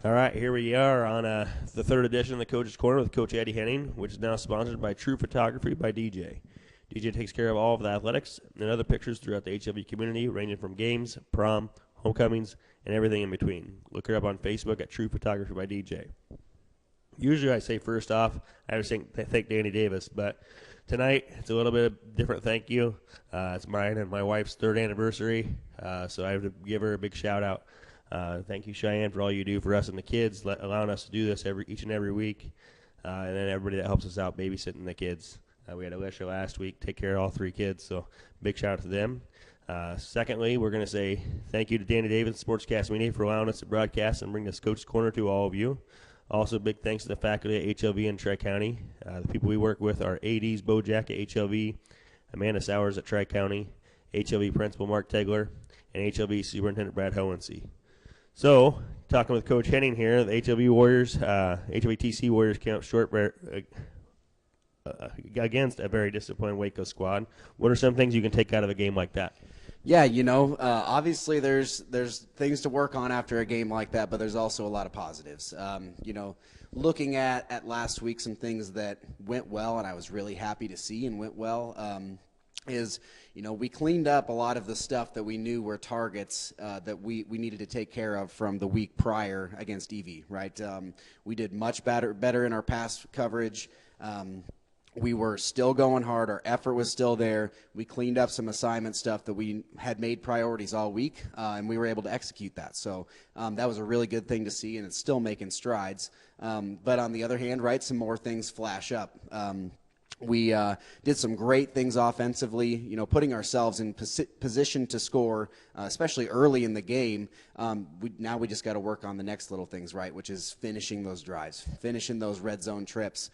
All right, here we are on the third edition of the Coach's Corner with Coach Eddie Henning, which is now sponsored by True Photography by DJ. DJ takes care of all of the athletics and other pictures throughout the HLV community, ranging from games, prom, homecomings, and everything in between. Look her up on Facebook at True Photography by DJ. Usually I say first off, I have to thank Danny Davis, but tonight it's a little bit of different thank you. It's mine and my wife's third anniversary, so I have to give her a big shout out. Thank you, Cheyenne, for all you do for us and the kids, allowing us to do this each and every week, and then everybody that helps us out babysitting the kids. We had Alicia last week take care of all three kids, so big shout out to them. Secondly, we're going to say thank you to Danny Davis, Sportscast Media, for allowing us to broadcast and bring this Coach's Corner to all of you. Also, big thanks to the faculty at HLV and Tri-County. The people we work with are ADs Bo Jack at HLV, Amanda Sowers at Tri-County, HLV Principal Mark Tegler, and HLV Superintendent Brad Hohensee. So, talking with Coach Henning here, the HLV Warriors, HLVTC Warriors came up short against a very disappointed Waco squad. What are some things you can take out of a game like that? Yeah, obviously there's things to work on after a game like that, but there's also a lot of positives. Looking at last week, some things that went well, and I was really happy to see and went well, we cleaned up a lot of the stuff that we knew were targets that we needed to take care of from the week prior against EV, right? We did much better in our pass coverage. We were still going hard. Our effort was still there. We cleaned up some assignment stuff that we had made priorities all week, and we were able to execute that. So that was a really good thing to see, and it's still making strides. But on the other hand, right, some more things flash up. We did some great things offensively, putting ourselves in position to score, especially early in the game. Now we just got to work on the next little things, right, which is finishing those drives, finishing those red zone trips,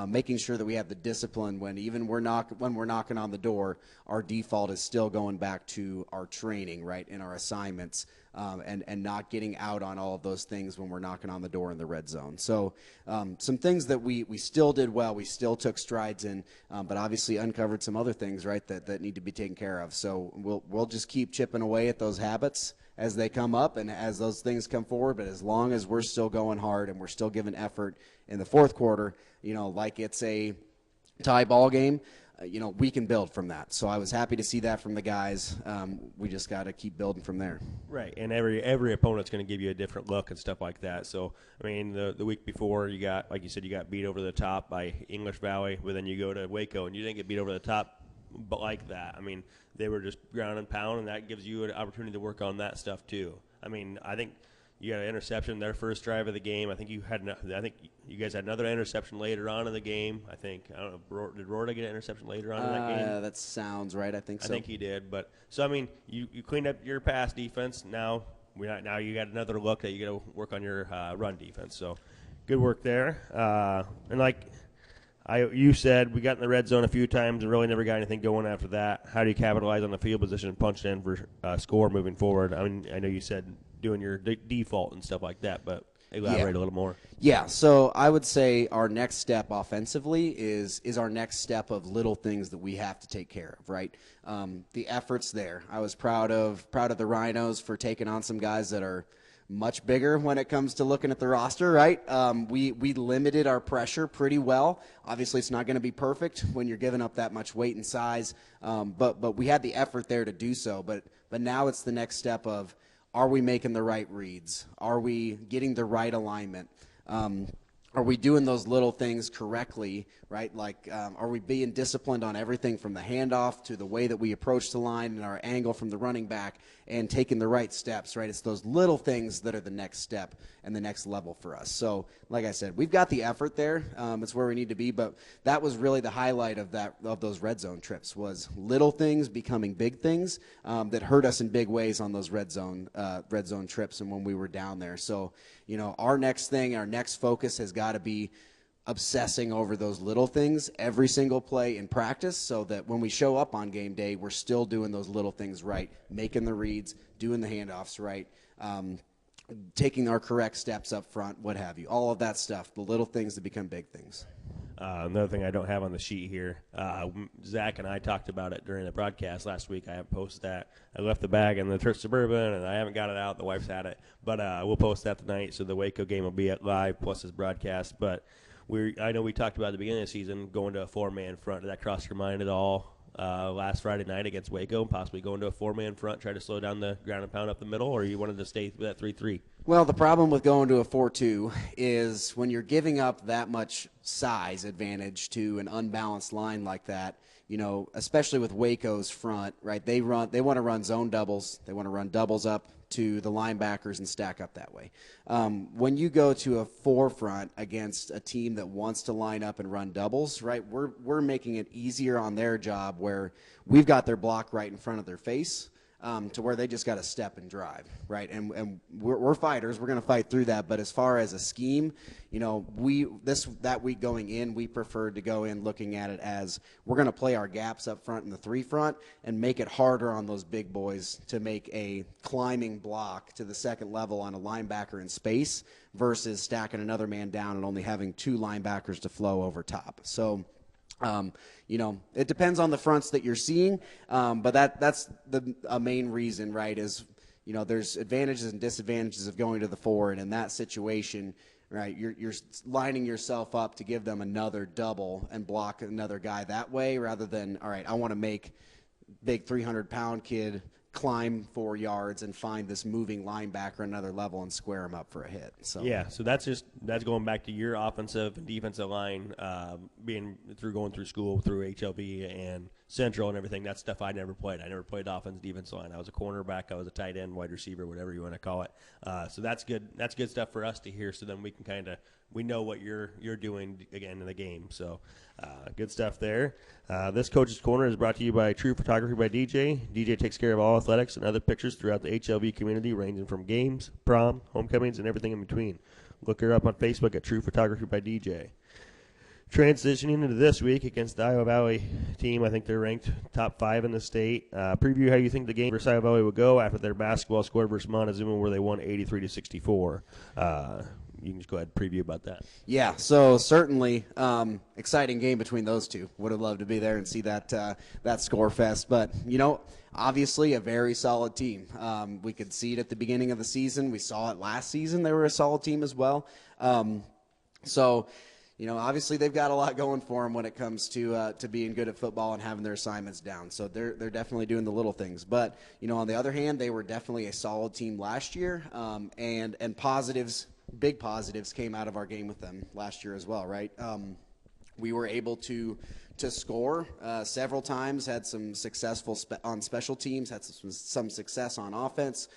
making sure that we have the discipline when we're knocking on the door, our default is still going back to our training, right, and our assignments. And not getting out on all of those things when we're knocking on the door in the red zone. So some things that we still did well, we still took strides in, but obviously uncovered some other things, right, that need to be taken care of. So we'll just keep chipping away at those habits as they come up and as those things come forward. But as long as we're still going hard and we're still giving effort in the fourth quarter, like it's a tie ball game, we can build from that. So I was happy to see that from the guys. We just got to keep building from there. Right, and every opponent's going to give you a different look and stuff like that. So, I mean, the week before you got, like you said, you got beat over the top by English Valley, but then you go to Waco and you didn't get beat over the top but like that. I mean, they were just ground and pound, and that gives you an opportunity to work on that stuff too. I mean, I think you got an interception their first drive of the game. I think you guys had another interception later on in the game. I don't know, did Rorta get an interception later on in that game? That sounds right. I think so. I think he did. But so I mean, you cleaned up your pass defense. Now you got another look that you got to work on your run defense. So good work there. And like you said, we got in the red zone a few times and really never got anything going after that. How do you capitalize on the field position and punch it in for score moving forward? I mean, I know you said doing your default and stuff like that, but elaborate a little more. Yeah, so I would say our next step offensively is our next step of little things that we have to take care of, right? The effort's there. I was proud of the Rhinos for taking on some guys that are much bigger when it comes to looking at the roster, right? We limited our pressure pretty well. Obviously, it's not going to be perfect when you're giving up that much weight and size, but we had the effort there to do so. But now it's the next step of, are we making the right reads? Are we getting the right alignment? Are we doing those little things correctly, right? Like, are we being disciplined on everything from the handoff to the way that we approach the line and our angle from the running back and taking the right steps, right? It's those little things that are the next step and the next level for us. So, like I said, we've got the effort there. It's where we need to be, but that was really the highlight of those red zone trips was little things becoming big things that hurt us in big ways on those red zone trips and when we were down there. So, our next focus has got to be obsessing over those little things every single play in practice so that when we show up on game day, we're still doing those little things right, making the reads, doing the handoffs right, taking our correct steps up front, what have you. All of that stuff, the little things that become big things. Another thing I don't have on the sheet here, Zach and I talked about it during the broadcast last week. I haven't posted that. I left the bag in the Church Suburban, and I haven't got it out. The wife's had it. But we'll post that tonight, so the Waco game will be at live plus this broadcast. But I know we talked about at the beginning of the season going to a four-man front. Did that cross your mind at all last Friday night against Waco, possibly going to a four-man front, try to slow down the ground and pound up the middle, or you wanted to stay with that 3-3? Well, the problem with going to a 4-2 is when you're giving up that much size advantage to an unbalanced line like that, especially with Waco's front, right? They want to run zone doubles. They want to run doubles up to the linebackers and stack up that way. When you go to a forefront against a team that wants to line up and run doubles, right, we're making it easier on their job where we've got their block right in front of their face. To where they just got to step and drive, right? And we're fighters. We're going to fight through that. But as far as a scheme, that week going in, we preferred to go in looking at it as we're going to play our gaps up front in the three front and make it harder on those big boys to make a climbing block to the second level on a linebacker in space versus stacking another man down and only having two linebackers to flow over top. So, it depends on the fronts that you're seeing, but that's a main reason, right, is, there's advantages and disadvantages of going to the four, and in that situation, right, you're lining yourself up to give them another double and block another guy that way rather than, all right, I want to make big 300-pound kid climb 4 yards and find this moving linebacker another level and square him up for a hit. So so that's going back to your offensive and defensive line going through school through HLV and Central and everything. That's stuff I never played. I never played offense, defensive line. I was a cornerback. I was a tight end, wide receiver, whatever you want to call it. So that's good. That's good stuff for us to hear. So then we can we know what you're doing again in the game. So good stuff there. This Coach's Corner is brought to you by True Photography by DJ. DJ takes care of all athletics and other pictures throughout the HLV community, ranging from games, prom, homecomings, and everything in between. Look her up on Facebook at True Photography by DJ. Transitioning into this week against the Iowa Valley team, I think they're ranked top 5 in the state. Preview how you think the game versus Iowa Valley will go after their basketball score versus Montezuma, where they won 83-64. You can just go ahead and preview about that. Yeah, so certainly exciting game between those two. Would have loved to be there and see that score fest. But, obviously a very solid team. We could see it at the beginning of the season. We saw it last season. They were a solid team as well. Obviously they've got a lot going for them when it comes to being good at football and having their assignments down. So they're definitely doing the little things. But, on the other hand, they were definitely a solid team last year, and positives. Big positives came out of our game with them last year as well, right? We were able to score several times, had some successful on special teams, had some success on offense.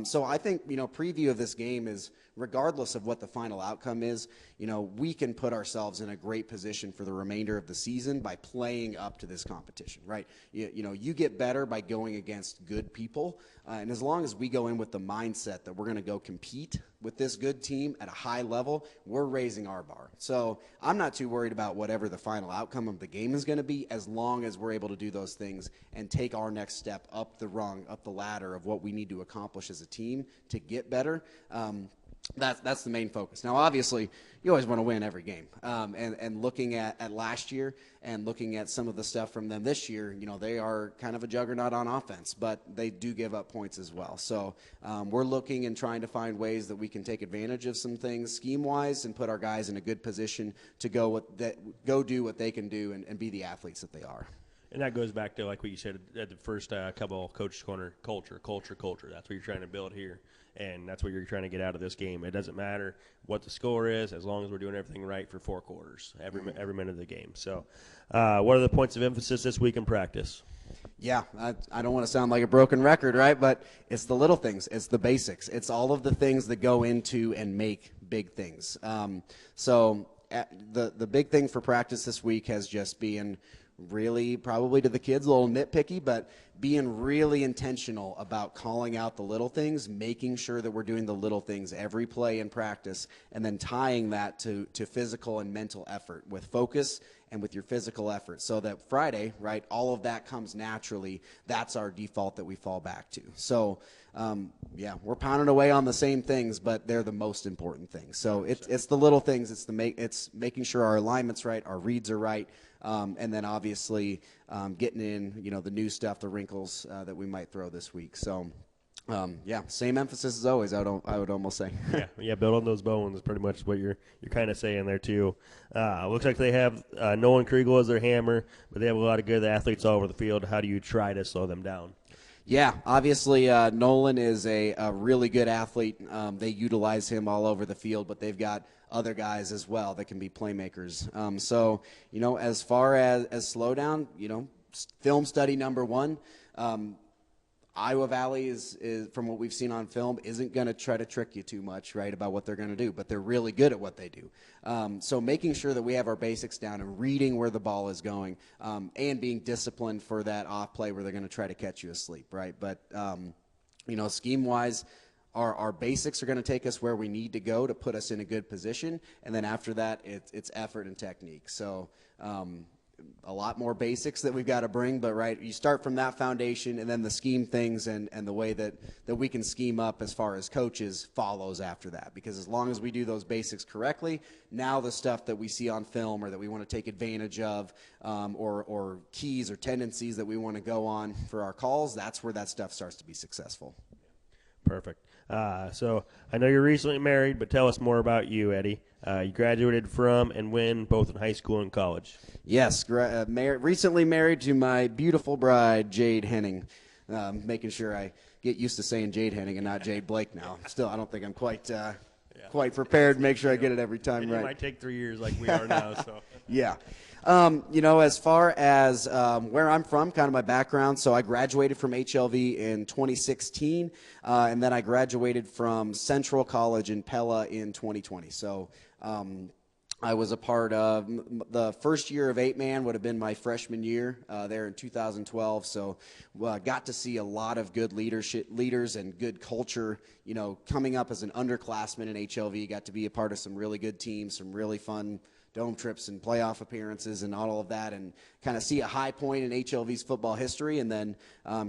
So I think, preview of this game is, regardless of what the final outcome is, we can put ourselves in a great position for the remainder of the season by playing up to this competition, right? You get better by going against good people, and as long as we go in with the mindset that we're going to go compete with this good team at a high level, we're raising our bar. So I'm not too worried about whatever the final outcome of the game is going to be, as long as we're able to do those things and take our next step up the ladder of what we need to accomplish as a team to get better. That's the main focus. Now, obviously, you always want to win every game. And looking at last year and looking at some of the stuff from them this year, they are kind of a juggernaut on offense, but they do give up points as well. So we're looking and trying to find ways that we can take advantage of some things scheme-wise and put our guys in a good position to go do what they can do and be the athletes that they are. And that goes back to, like what you said at the first couple of Coach's Corner, culture. That's what you're trying to build here, and that's what you're trying to get out of this game. It doesn't matter what the score is, as long as we're doing everything right for 4 quarters, every minute of the game. So what are the points of emphasis this week in practice? Yeah, I don't want to sound like a broken record, right? But it's the little things. It's the basics. It's all of the things that go into and make big things. So the big thing for practice this week has just been really, probably to the kids, a little nitpicky, but being really intentional about calling out the little things, making sure that we're doing the little things every play in practice, and then tying that to physical and mental effort with focus and with your physical effort, so that Friday, right, all of that comes naturally. That's our default that we fall back to. So, yeah, we're pounding away on the same things, but they're the most important things. So it's the little things. It's making sure our alignment's right, our reads are right, and then obviously getting in, the new stuff, the wrinkles that we might throw this week. So, yeah, same emphasis as always. I would almost say. yeah, build on those bones is pretty much what you're kind of saying there too. Looks like they have Nolan Kriegel as their hammer, but they have a lot of good athletes all over the field. How do you try to slow them down? Yeah, obviously Nolan is a really good athlete. They utilize him all over the field, but they've got other guys as well that can be playmakers. So, as far as slowdown, film study number one. Iowa Valley is, from what we've seen on film, isn't going to try to trick you too much, right, about what they're going to do, but they're really good at what they do. So making sure that we have our basics down and reading where the ball is going, and being disciplined for that off play where they're going to try to catch you asleep, right? But, scheme-wise, our basics are going to take us where we need to go to put us in a good position, and then after that, it's effort and technique. So, a lot more basics that we've got to bring, but right, you start from that foundation, and then the scheme things and the way that we can scheme up as far as coaches follows after that. Because as long as we do those basics correctly, now the stuff that we see on film or that we want to take advantage of, or keys or tendencies that we want to go on for our calls, that's where that stuff starts to be successful. Perfect. So I know you're recently married, but tell us more about you, Eddie. You graduated from and when, both in high school and college. Yes, recently married to my beautiful bride, Jade Henning. Making sure I get used to saying Jade Henning and not Jade Blake now. Still, I don't think I'm quite prepared to make sure I get it every time right. It might take 3 years like we are now. So yeah. As far as where I'm from, kind of my background, so I graduated from HLV in 2016, and then I graduated from Central College in Pella in 2020. So I was a part of the first year of 8-man would have been my freshman year there in 2012. So got to see a lot of good leaders and good culture, coming up as an underclassman in HLV. Got to be a part of some really good teams, some really fun dome trips and playoff appearances and all of that, and kind of see a high point in HLV's football history, and then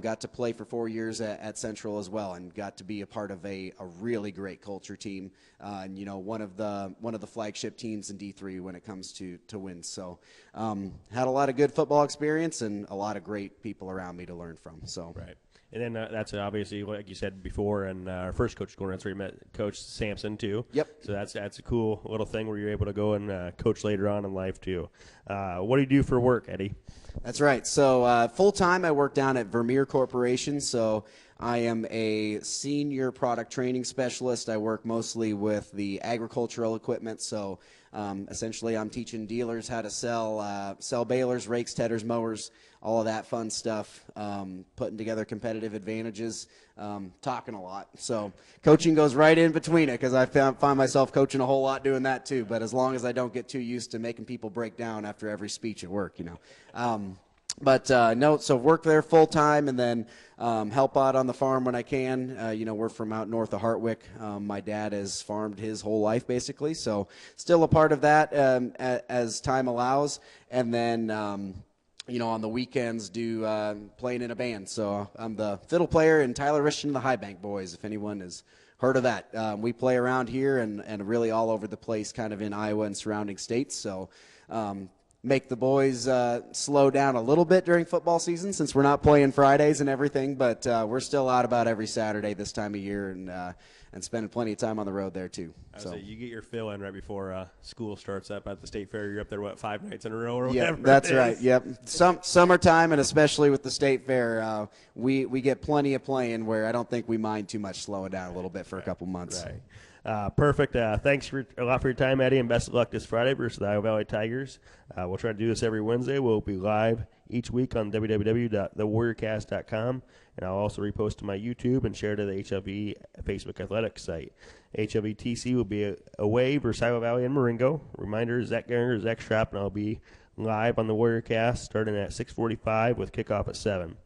got to play for 4 years at Central as well, and got to be a part of a really great culture team, and one of the flagship teams in D3 when it comes to wins. So had a lot of good football experience and a lot of great people around me to learn from. So right. And then that's obviously, like you said before, and our first Coach Corner, that's where you met Coach Sampson, too. Yep. So that's a cool little thing where you're able to go and coach later on in life, too. What do you do for work, Eddie? That's right. So full-time, I work down at Vermeer Corporation. So I am a senior product training specialist. I work mostly with the agricultural equipment. So essentially, I'm teaching dealers how to sell balers, rakes, tedders, mowers, all of that fun stuff, putting together competitive advantages, talking a lot. So coaching goes right in between it, because I find myself coaching a whole lot doing that too, but as long as I don't get too used to making people break down after every speech at work, So work there full time, and then help out on the farm when I can. We're from out north of Hartwick. My dad has farmed his whole life, basically, so still a part of that as time allows. And then, on the weekends, do playing in a band. So I'm the fiddle player in Tyler Richton and the High Bank Boys, if anyone has heard of that. We play around here and really all over the place, kind of in Iowa and surrounding states. So make the boys slow down a little bit during football season, since we're not playing Fridays and everything, but we're still out about every Saturday this time of year, and spending plenty of time on the road there too. So you get your fill in right before school starts up at the state fair. You're up there 5 nights in a row or whatever. Yeah, that's right. Yep. Summertime, and especially with the state fair, we get plenty of playing where I don't think we mind too much slowing down a little bit for a couple months. Right. Perfect. Thanks a lot for your time, Eddie, and best of luck this Friday versus the Iowa Valley Tigers. We'll try to do this every Wednesday. We'll be live each week on www.thewarriorcast.com, and I'll also repost to my YouTube and share to the HLV Facebook Athletics site. HLVTC will be away versus Iowa Valley and Marengo. Reminder, Zach Geringer, Zach Schrapp, and I'll be live on the WarriorCast starting at 6:45 with kickoff at 7.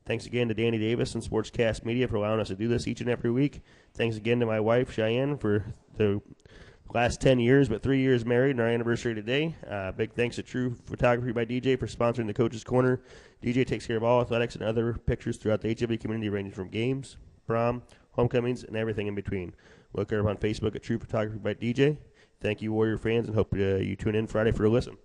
Thanks again to Danny Davis and Sportscast Media for allowing us to do this each and every week. Thanks again to my wife, Cheyenne, for the Last 10 years, but 3 years married, and our anniversary today. Big thanks to True Photography by DJ for sponsoring the Coach's Corner. DJ takes care of all athletics and other pictures throughout the HW community, ranging from games, prom, homecomings, and everything in between. Look her up on Facebook at True Photography by DJ. Thank you, Warrior fans, and hope you tune in Friday for a listen.